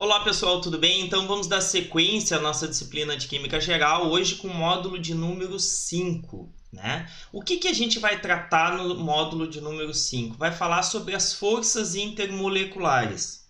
Olá pessoal, tudo bem? Então vamos dar sequência à nossa disciplina de Química Geral, hoje com o módulo de número 5. Né? O que a gente vai tratar no módulo de número 5? Vai falar sobre as forças intermoleculares.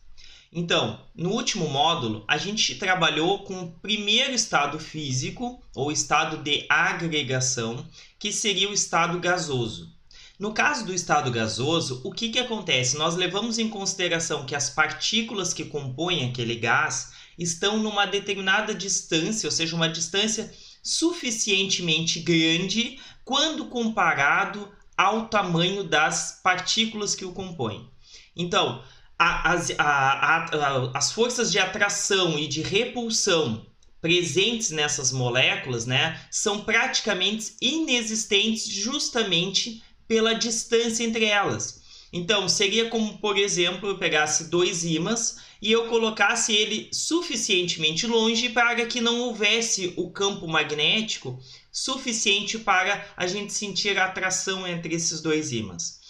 Então, no último módulo, a gente trabalhou com o primeiro estado físico, ou estado de agregação, que seria o estado gasoso. No caso do estado gasoso, o que acontece? Nós levamos em consideração que as partículas que compõem aquele gás estão numa determinada distância, ou seja, uma distância suficientemente grande quando comparado ao tamanho das partículas que o compõem. Então, as forças de atração e de repulsão presentes nessas moléculas, né, são praticamente inexistentes justamente pela distância entre elas. Então, seria como, por exemplo, eu pegasse dois ímãs e eu colocasse ele suficientemente longe para que não houvesse o campo magnético suficiente para a gente sentir a atração entre esses dois ímãs.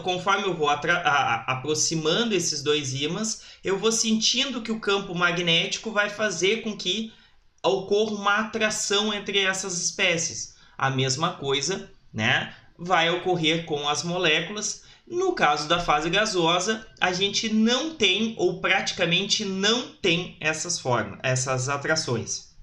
Conforme eu vou aproximando esses dois ímãs, eu vou sentindo que o campo magnético vai fazer com que ocorra uma atração entre essas espécies. A mesma coisa, né, vai ocorrer com as moléculas. No caso da fase gasosa, a gente não tem, ou praticamente não tem essas atrações.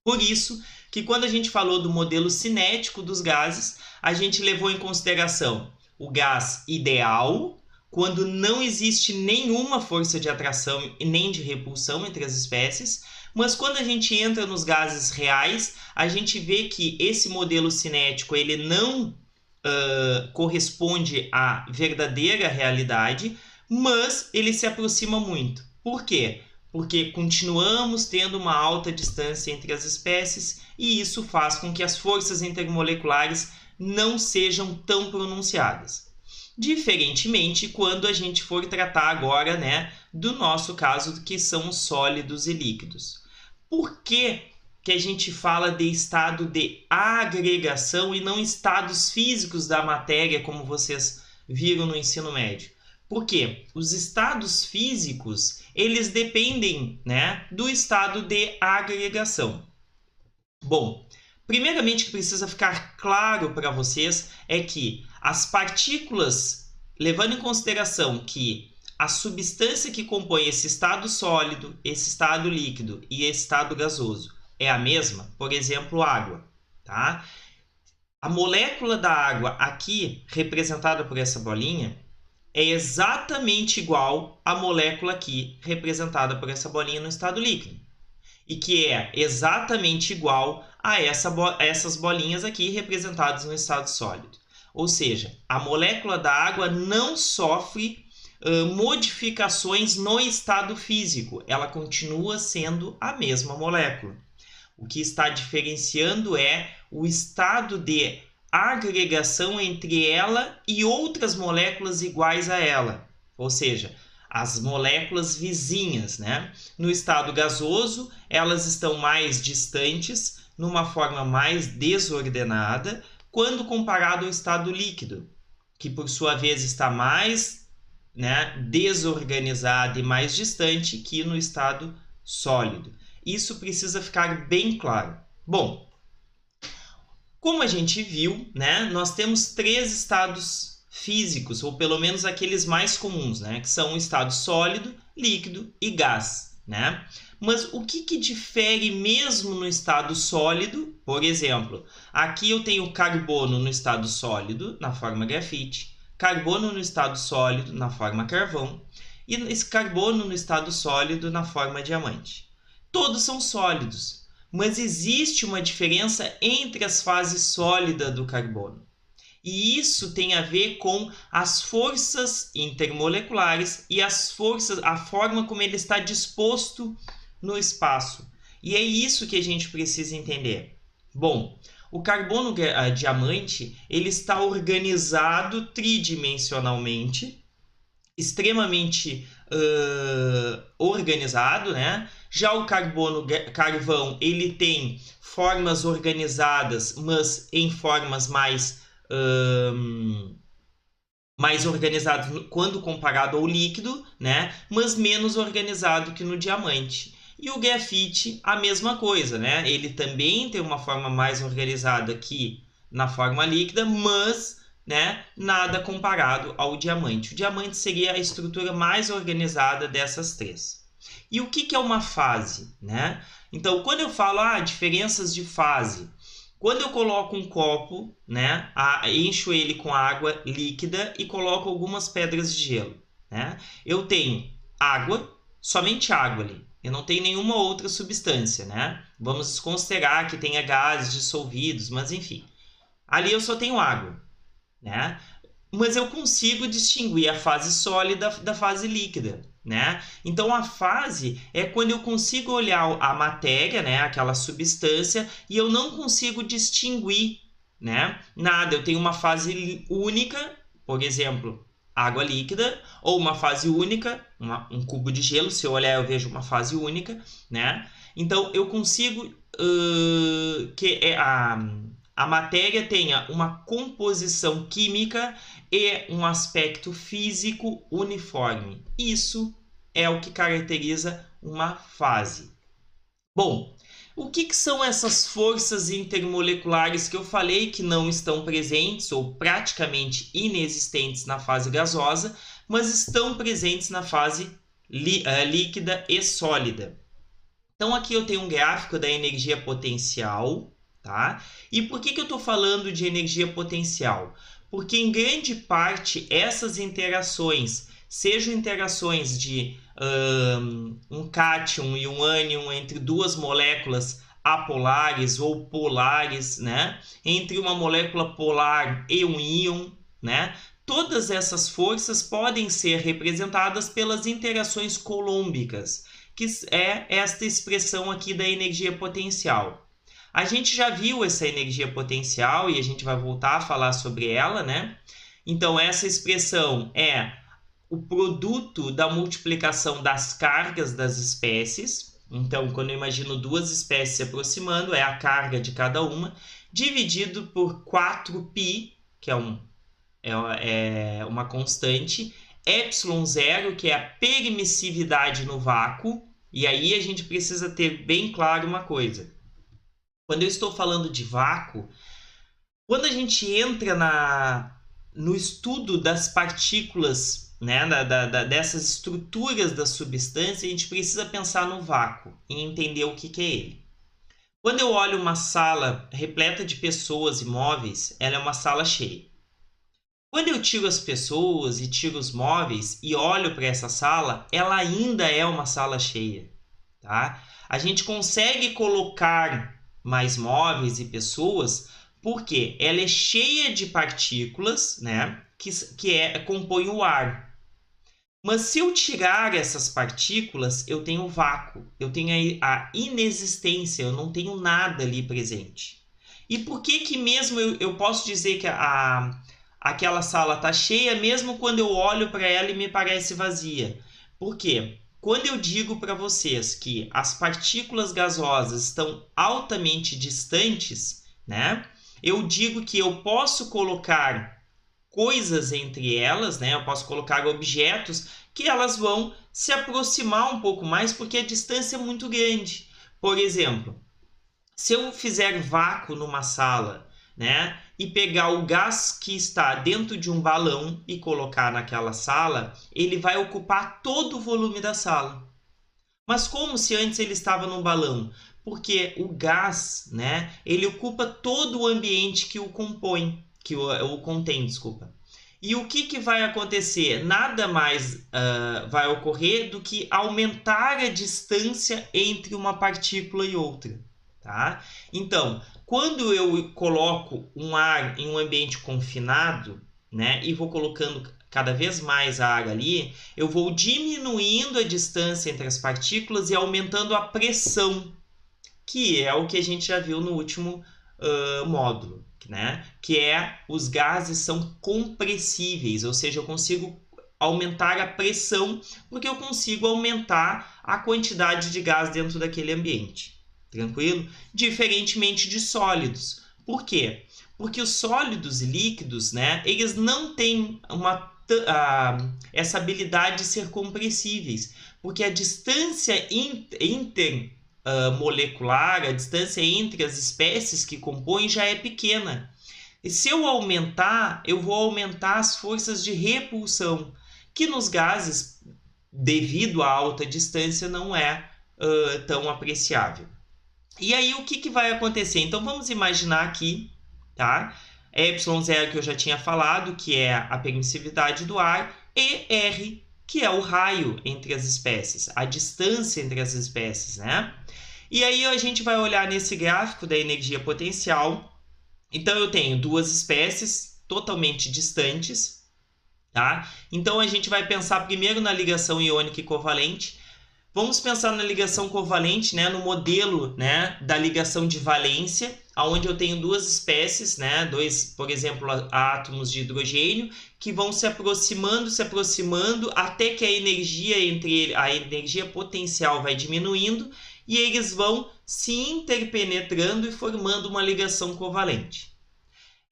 Por isso que quando a gente falou do modelo cinético dos gases, a gente levou em consideração o gás ideal, quando não existe nenhuma força de atração e nem de repulsão entre as espécies, mas quando a gente entra nos gases reais, a gente vê que esse modelo cinético ele não corresponde à verdadeira realidade, mas ele se aproxima muito. Por quê? Porque continuamos tendo uma alta distância entre as espécies e isso faz com que as forças intermoleculares não sejam tão pronunciadas. Diferentemente quando a gente for tratar agora, né, do nosso caso, que são os sólidos e líquidos. Por que a gente fala de estado de agregação e não estados físicos da matéria, como vocês viram no ensino médio? Porque os estados físicos, eles dependem, né, do estado de agregação. Bom, primeiramente o que precisa ficar claro para vocês é que as partículas, levando em consideração que a substância que compõe esse estado sólido, esse estado líquido e esse estado gasoso é a mesma, por exemplo, água, tá? A molécula da água aqui, representada por essa bolinha, é exatamente igual à molécula aqui, representada por essa bolinha no estado líquido. E que é exatamente igual a essas bolinhas aqui, representadas no estado sólido. Ou seja, a molécula da água não sofre modificações no estado físico. Ela continua sendo a mesma molécula. O que está diferenciando é o estado de agregação entre ela e outras moléculas iguais a ela, ou seja, as moléculas vizinhas, né? No estado gasoso, elas estão mais distantes, numa forma mais desordenada, quando comparado ao estado líquido, que por sua vez está mais, né, desorganizado e mais distante que no estado sólido. Isso precisa ficar bem claro. Bom, como a gente viu, né, nós temos três estados físicos, ou pelo menos aqueles mais comuns, né, que são o estado sólido, líquido e gás. Né? Mas o que difere mesmo no estado sólido? Por exemplo, aqui eu tenho carbono no estado sólido, na forma grafite, carbono no estado sólido, na forma carvão, e esse carbono no estado sólido, na forma diamante. Todos são sólidos, mas existe uma diferença entre as fases sólidas do carbono. E isso tem a ver com as forças intermoleculares e a forma como ele está disposto no espaço. E é isso que a gente precisa entender. Bom, o carbono diamante ele está organizado tridimensionalmente, extremamente organizado, né? Já o carvão ele tem formas organizadas, mas em formas mais mais organizado quando comparado ao líquido, né? Mas menos organizado que no diamante. E o grafite, a mesma coisa, né? Ele também tem uma forma mais organizada que na forma líquida, mas, né, nada comparado ao diamante. O diamante seria a estrutura mais organizada dessas três. E o que é uma fase, né? Então, quando eu falo diferenças de fase, quando eu coloco um copo, né, encho ele com água líquida e coloco algumas pedras de gelo, né? Eu tenho água, somente água ali. Eu não tenho nenhuma outra substância, né? Vamos considerar que tenha gases dissolvidos, mas enfim. Ali eu só tenho água, né? Mas eu consigo distinguir a fase sólida da fase líquida, né? Então a fase é quando eu consigo olhar a matéria, né, aquela substância, e eu não consigo distinguir, né, nada. Eu tenho uma fase única, por exemplo, água líquida, ou uma fase única, um cubo de gelo. Se eu olhar eu vejo uma fase única, né? Então eu consigo que a matéria tenha uma composição química e um aspecto físico uniforme. Isso é o que caracteriza uma fase. Bom, o que são essas forças intermoleculares que eu falei que não estão presentes ou praticamente inexistentes na fase gasosa, mas estão presentes na fase líquida e sólida? Então aqui eu tenho um gráfico da energia potencial, tá? E por que eu estou falando de energia potencial? Porque em grande parte essas interações, sejam interações de um cátion e um ânion entre duas moléculas apolares ou polares, né? Entre uma molécula polar e um íon, né? Todas essas forças podem ser representadas pelas interações colômbicas, que é esta expressão aqui da energia potencial. A gente já viu essa energia potencial e a gente vai voltar a falar sobre ela, né? Então, essa expressão é o produto da multiplicação das cargas das espécies. Então, quando eu imagino duas espécies se aproximando, é a carga de cada uma, dividido por 4π, que é uma constante, ε0, que é a permissividade no vácuo. E aí a gente precisa ter bem claro uma coisa. Quando eu estou falando de vácuo, quando a gente entra no estudo das partículas, né, dessas estruturas da substância, a gente precisa pensar no vácuo e entender o que é ele. Quando eu olho uma sala repleta de pessoas e móveis, ela é uma sala cheia. Quando eu tiro as pessoas e tiro os móveis e olho para essa sala, ela ainda é uma sala cheia, tá? A gente consegue colocar mais móveis e pessoas porque ela é cheia de partículas, né, que compõem o ar. Mas se eu tirar essas partículas, eu tenho vácuo, eu tenho a inexistência, eu não tenho nada ali presente. E por que mesmo eu posso dizer que aquela sala está cheia, mesmo quando eu olho para ela e me parece vazia? Por quê? Quando eu digo para vocês que as partículas gasosas estão altamente distantes, né? Eu digo que eu posso colocar coisas entre elas, né? Eu posso colocar objetos que elas vão se aproximar um pouco mais porque a distância é muito grande. Por exemplo, se eu fizer vácuo numa sala, né, e pegar o gás que está dentro de um balão e colocar naquela sala, ele vai ocupar todo o volume da sala. Mas como se antes ele estava num balão? Porque o gás, né, ele ocupa todo o ambiente que o compõe, que o contém, desculpa. E o que vai acontecer? Nada mais vai ocorrer do que aumentar a distância entre uma partícula e outra. Tá? Então, quando eu coloco um ar em um ambiente confinado, né, e vou colocando cada vez mais ar ali, eu vou diminuindo a distância entre as partículas e aumentando a pressão, que é o que a gente já viu no último módulo, né? Que é os gases são compressíveis, ou seja, eu consigo aumentar a pressão porque eu consigo aumentar a quantidade de gás dentro daquele ambiente. Tranquilo? Diferentemente de sólidos. Por quê? Porque os sólidos e líquidos, né, eles não têm essa habilidade de ser compressíveis, porque a distância intermolecular, a distância entre as espécies que compõem já é pequena. E se eu aumentar, eu vou aumentar as forças de repulsão, que nos gases, devido à alta distância, não é tão apreciável. E aí, o que vai acontecer? Então, vamos imaginar aqui, tá? ε0 que eu já tinha falado, que é a permissividade do ar, e R, que é o raio entre as espécies, a distância entre as espécies, né? E aí a gente vai olhar nesse gráfico da energia potencial. Então eu tenho duas espécies totalmente distantes, tá? Então a gente vai pensar primeiro na ligação iônica e covalente. Vamos pensar na ligação covalente, né, no modelo, né, da ligação de valência, onde eu tenho duas espécies, né, por exemplo, átomos de hidrogênio, que vão se aproximando, até que a energia potencial vai diminuindo e eles vão se interpenetrando e formando uma ligação covalente.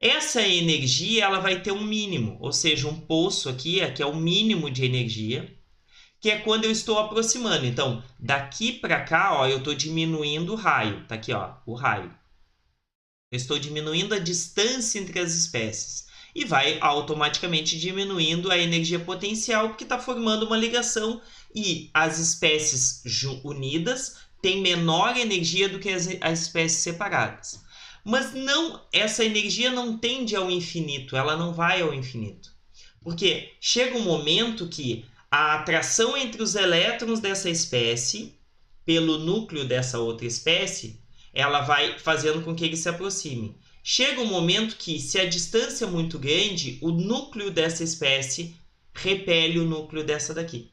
Essa energia ela vai ter um mínimo, ou seja, um poço aqui é o mínimo de energia, que é quando eu estou aproximando. Então, daqui para cá, ó, eu estou diminuindo o raio. Tá aqui, ó, o raio. Eu estou diminuindo a distância entre as espécies. E vai automaticamente diminuindo a energia potencial, porque está formando uma ligação. E as espécies unidas têm menor energia do que as espécies separadas. Mas essa energia não tende ao infinito, ela não vai ao infinito. Porque chega um momento que a atração entre os elétrons dessa espécie pelo núcleo dessa outra espécie, ela vai fazendo com que eles se aproximem. Chega um momento que, se a distância é muito grande, o núcleo dessa espécie repele o núcleo dessa daqui.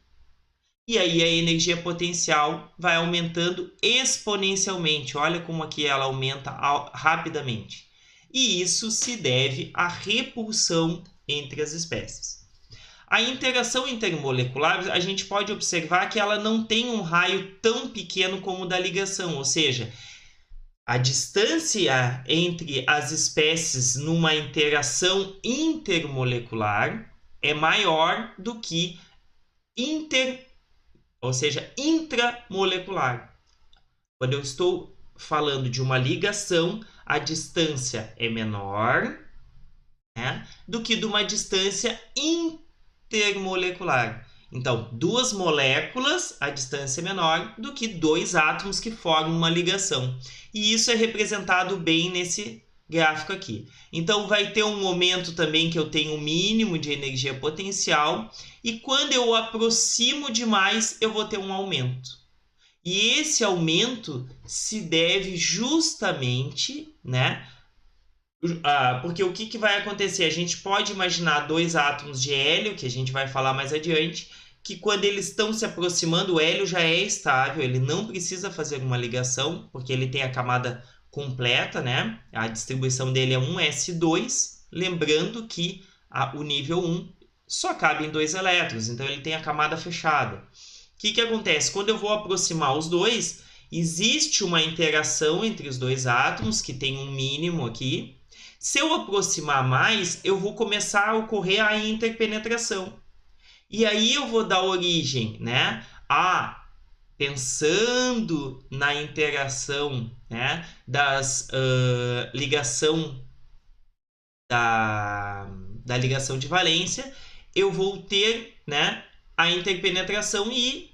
E aí a energia potencial vai aumentando exponencialmente. Olha como aqui ela aumenta rapidamente. E isso se deve à repulsão entre as espécies. A interação intermolecular, a gente pode observar que ela não tem um raio tão pequeno como o da ligação, ou seja, a distância entre as espécies numa interação intermolecular é maior do que intramolecular. Quando eu estou falando de uma ligação, a distância é menor, né, do que de uma distância intermolecular. Então, duas moléculas, a distância é menor do que dois átomos que formam uma ligação. E isso é representado bem nesse gráfico aqui. Então, vai ter um momento também que eu tenho um mínimo de energia potencial, e quando eu aproximo demais, eu vou ter um aumento. E esse aumento se deve justamente, né, porque o que vai acontecer? A gente pode imaginar dois átomos de hélio, que a gente vai falar mais adiante, que quando eles estão se aproximando, o hélio já é estável, ele não precisa fazer uma ligação, porque ele tem a camada completa, né? A distribuição dele é 1s2, lembrando que o nível 1 só cabe em 2 elétrons, então ele tem a camada fechada. O que acontece? Quando eu vou aproximar os dois, existe uma interação entre os dois átomos, que tem um mínimo aqui. Se eu aproximar mais, eu vou começar a ocorrer a interpenetração. E aí eu vou dar origem, né, pensando na interação, né, ligação da ligação de valência, eu vou ter, né, a interpenetração e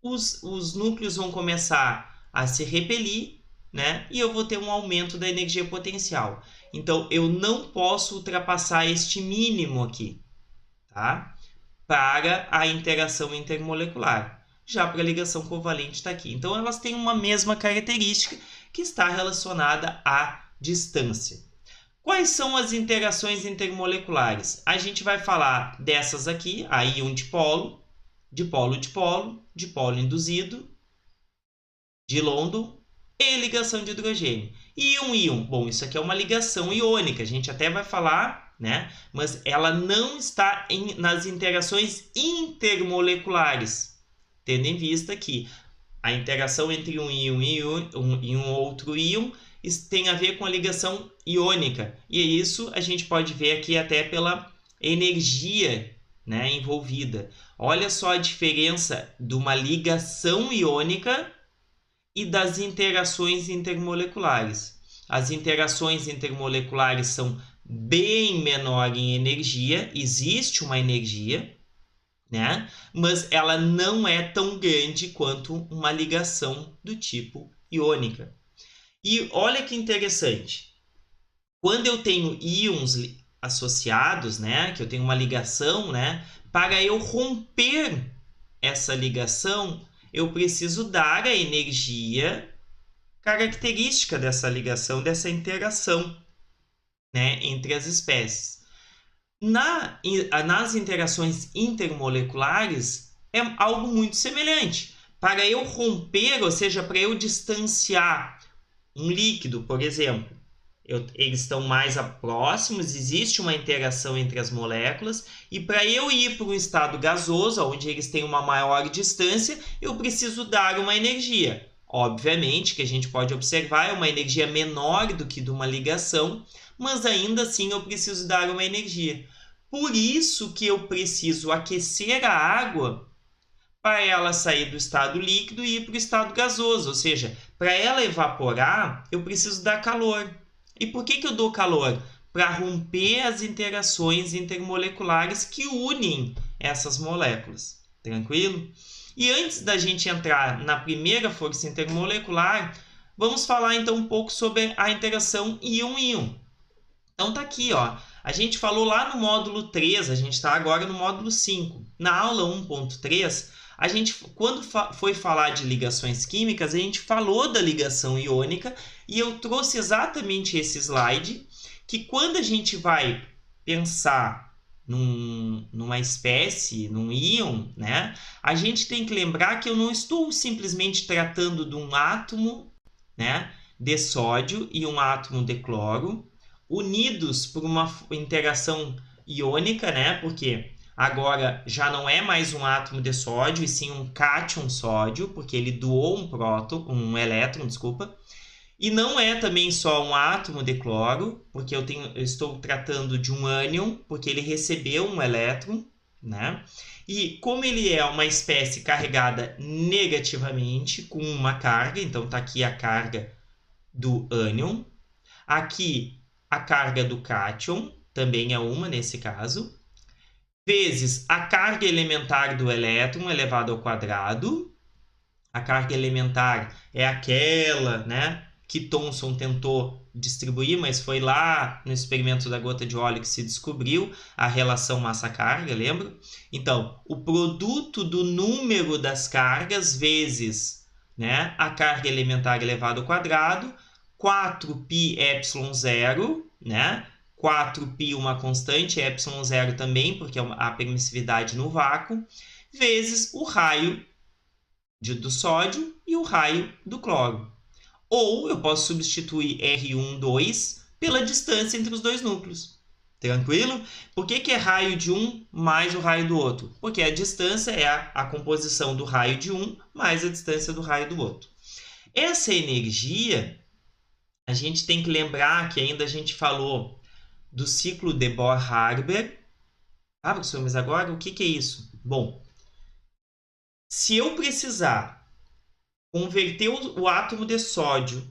os núcleos vão começar a se repelir, né, e eu vou ter um aumento da energia potencial. Então, eu não posso ultrapassar este mínimo aqui, tá? Para a interação intermolecular. Já para a ligação covalente está aqui. Então, elas têm uma mesma característica que está relacionada à distância. Quais são as interações intermoleculares? A gente vai falar dessas aqui, a íon dipolo, dipolo-dipolo, dipolo induzido, de London e ligação de hidrogênio. Íon-íon, bom, isso aqui é uma ligação iônica, a gente até vai falar, né? Mas ela não está nas interações intermoleculares, tendo em vista que a interação entre um íon e um outro íon tem a ver com a ligação iônica. E isso a gente pode ver aqui até pela energia, né, envolvida. Olha só a diferença de uma ligação iônica e das interações intermoleculares. As interações intermoleculares são bem menor em energia, existe uma energia, né? Mas ela não é tão grande quanto uma ligação do tipo iônica. E olha que interessante. Quando eu tenho íons associados, né, que eu tenho uma ligação, né, para eu romper essa ligação, eu preciso dar a energia característica dessa ligação, dessa interação, né, entre as espécies. Nas interações intermoleculares, é algo muito semelhante. Para eu romper, ou seja, para eu distanciar um líquido, por exemplo, eles estão mais próximos, existe uma interação entre as moléculas, e para eu ir para um estado gasoso, onde eles têm uma maior distância, eu preciso dar uma energia. Obviamente, que a gente pode observar, é uma energia menor do que de uma ligação, mas ainda assim eu preciso dar uma energia. Por isso que eu preciso aquecer a água para ela sair do estado líquido e ir para o estado gasoso, ou seja, para ela evaporar, eu preciso dar calor. E por que eu dou calor? Para romper as interações intermoleculares que unem essas moléculas. Tranquilo? E antes da gente entrar na primeira força intermolecular, vamos falar então um pouco sobre a interação íon-íon. Então tá aqui, ó. A gente falou lá no módulo 3, a gente está agora no módulo 5. Na aula 1.3, a gente, quando foi falar de ligações químicas, a gente falou da ligação iônica e eu trouxe exatamente esse slide, que quando a gente vai pensar numa espécie, num íon, né, a gente tem que lembrar que eu não estou simplesmente tratando de um átomo, né, de sódio e um átomo de cloro, unidos por uma interação iônica, né, porque agora já não é mais um átomo de sódio, e sim um cátion sódio, porque ele doou um elétron, desculpa. E não é também só um átomo de cloro, porque eu estou tratando de um ânion, porque ele recebeu um elétron, né? E como ele é uma espécie carregada negativamente, com uma carga, então está aqui a carga do ânion. Aqui a carga do cátion, também é uma nesse caso, vezes a carga elementar do elétron elevado ao quadrado. A carga elementar é aquela, né, que Thomson tentou distribuir, mas foi lá no experimento da gota de óleo que se descobriu a relação massa-carga, lembra? Então, o produto do número das cargas vezes, né, a carga elementar elevado ao quadrado, 4πε0, né? 4π uma constante, ε0 também, porque é a permissividade no vácuo, vezes o raio do sódio e o raio do cloro. Ou eu posso substituir R12 pela distância entre os dois núcleos. Tranquilo? Por que é raio de um mais o raio do outro? Porque a distância é a composição do raio de um mais a distância do raio do outro. Essa energia, a gente tem que lembrar que ainda a gente falou do ciclo de Bohr-Haber. Ah, professor, mas agora o que é isso? Bom, se eu precisar converter o átomo de sódio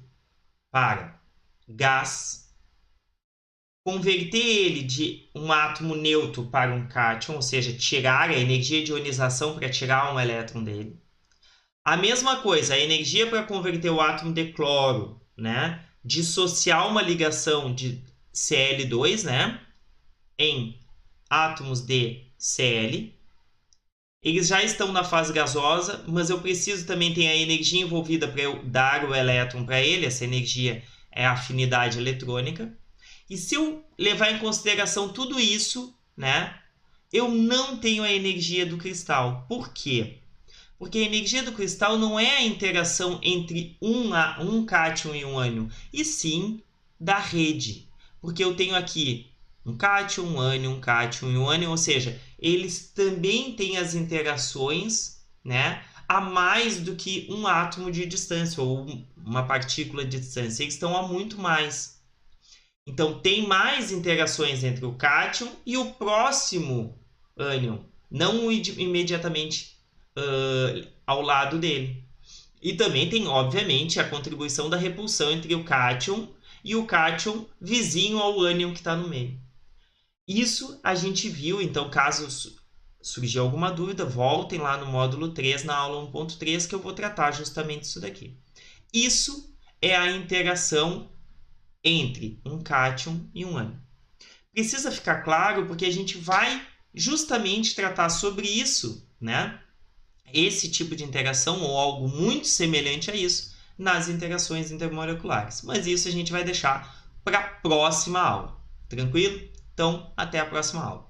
para gás, converter ele de um átomo neutro para um cátion, ou seja, tirar a energia de ionização para tirar um elétron dele. A mesma coisa, a energia para converter o átomo de cloro, né, dissociar uma ligação de Cl2, né, em átomos de Cl. Eles já estão na fase gasosa, mas eu preciso também ter a energia envolvida para eu dar o elétron para ele. Essa energia é a afinidade eletrônica. E se eu levar em consideração tudo isso, né, eu não tenho a energia do cristal. Por quê? Porque a energia do cristal não é a interação entre um cátion e um ânion, e sim da rede. Porque eu tenho aqui um cátion, um ânion, um cátion e um ânion, ou seja, eles também têm as interações, né, a mais do que um átomo de distância ou uma partícula de distância. Eles estão a muito mais. Então, tem mais interações entre o cátion e o próximo ânion, não imediatamente ao lado dele. E também tem, obviamente, a contribuição da repulsão entre o cátion e o cátion vizinho ao ânion que está no meio. Isso a gente viu, então, caso surgir alguma dúvida, voltem lá no módulo 3, na aula 1.3, que eu vou tratar justamente isso daqui. Isso é a interação entre um cátion e um ânion. Precisa ficar claro porque a gente vai justamente tratar sobre isso, né? Esse tipo de interação ou algo muito semelhante a isso nas interações intermoleculares. Mas isso a gente vai deixar para a próxima aula. Tranquilo? Então, até a próxima aula.